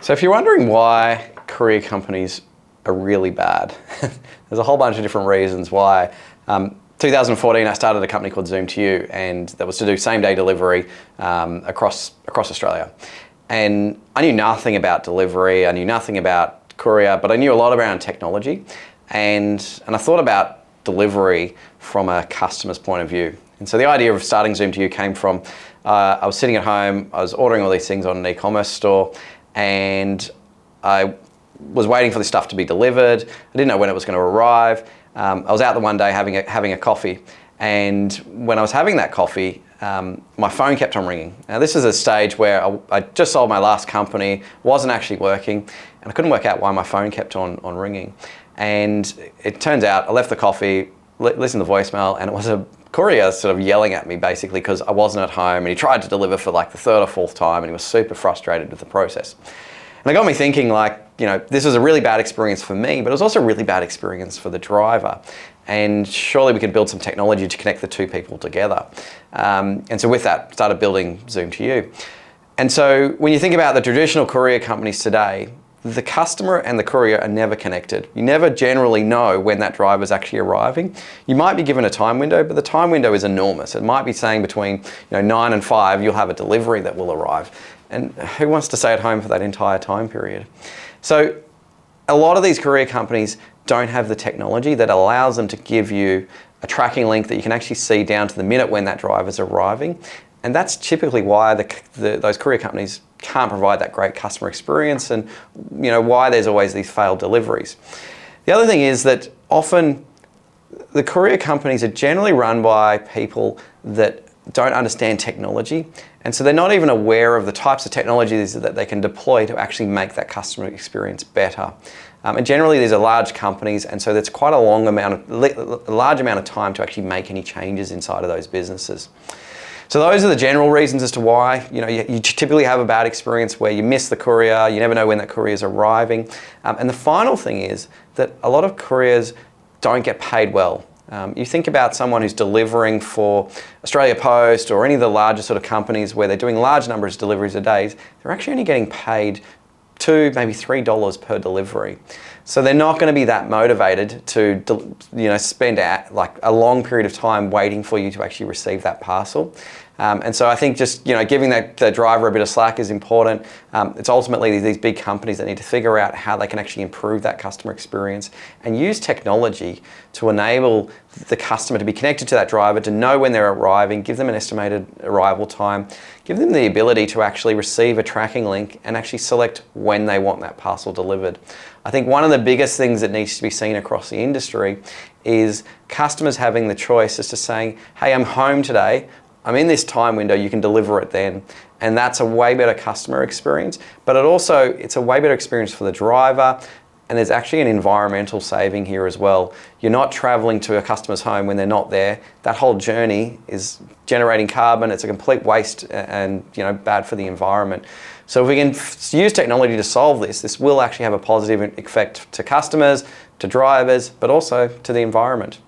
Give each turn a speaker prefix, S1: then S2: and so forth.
S1: So if you're wondering why courier companies are really bad, there's a whole bunch of different reasons why. 2014, I started a company called Zoom2You, and that was to do same-day delivery across Australia. And I knew nothing about delivery, I knew nothing about courier, but I knew a lot around technology. And I thought about delivery from a customer's point of view. And so the idea of starting Zoom2You came from, I was sitting at home, I was ordering all these things on an e-commerce store, and I was waiting for this stuff to be delivered. I didn't know when it was going to arrive. I was out the one day having a coffee, and when I was having that coffee, my phone kept on ringing. Now this is a stage where I just sold my last company, wasn't actually working, and I couldn't work out why my phone kept on ringing. And it turns out I left the coffee, listened to the voicemail, and it was a courier sort of yelling at me basically because I wasn't at home, and he tried to deliver for like the third or fourth time, and he was super frustrated with the process. And it got me thinking, like, you know, this was a really bad experience for me, but it was also a really bad experience for the driver. And surely we could build some technology to connect the two people together. And so with that, started building Zoom2You. And so when you think about the traditional courier companies today, the customer and the courier are never connected. You never generally know when that driver is actually arriving. You might be given a time window, but the time window is enormous. It might be saying between 9 and 5, you'll have a delivery that will arrive. And who wants to stay at home for that entire time period? So a lot of these courier companies don't have the technology that allows them to give you a tracking link that you can actually see down to the minute when that driver's arriving. And that's typically why those courier companies can't provide that great customer experience, and why there's always these failed deliveries. The other thing is that often the courier companies are generally run by people that don't understand technology, and so they're not even aware of the types of technologies that they can deploy to actually make that customer experience better. And generally these are large companies, and so there's quite a large amount of time to actually make any changes inside of those businesses. So those are the general reasons as to why you typically have a bad experience where you miss the courier, you never know when that courier is arriving. And the final thing is that a lot of couriers don't get paid well. You think about someone who's delivering for Australia Post or any of the larger sort of companies where they're doing large numbers of deliveries a day, they're actually only getting paid $2, maybe $3 per delivery. So they're not going to be that motivated to spend like a long period of time waiting for you to actually receive that parcel. And so I think just giving that driver a bit of slack is important. It's ultimately these big companies that need to figure out how they can actually improve that customer experience and use technology to enable the customer to be connected to that driver, to know when they're arriving, give them an estimated arrival time, give them the ability to actually receive a tracking link and actually select when they want that parcel delivered. I think one of the biggest things that needs to be seen across the industry is customers having the choice as to saying, hey, I'm home today, I'm in this time window, you can deliver it then. And that's a way better customer experience, but it's a way better experience for the driver, and there's actually an environmental saving here as well. You're not traveling to a customer's home when they're not there. That whole journey is generating carbon, it's a complete waste and bad for the environment. So if we can use technology to solve this will actually have a positive effect to customers, to drivers, but also to the environment.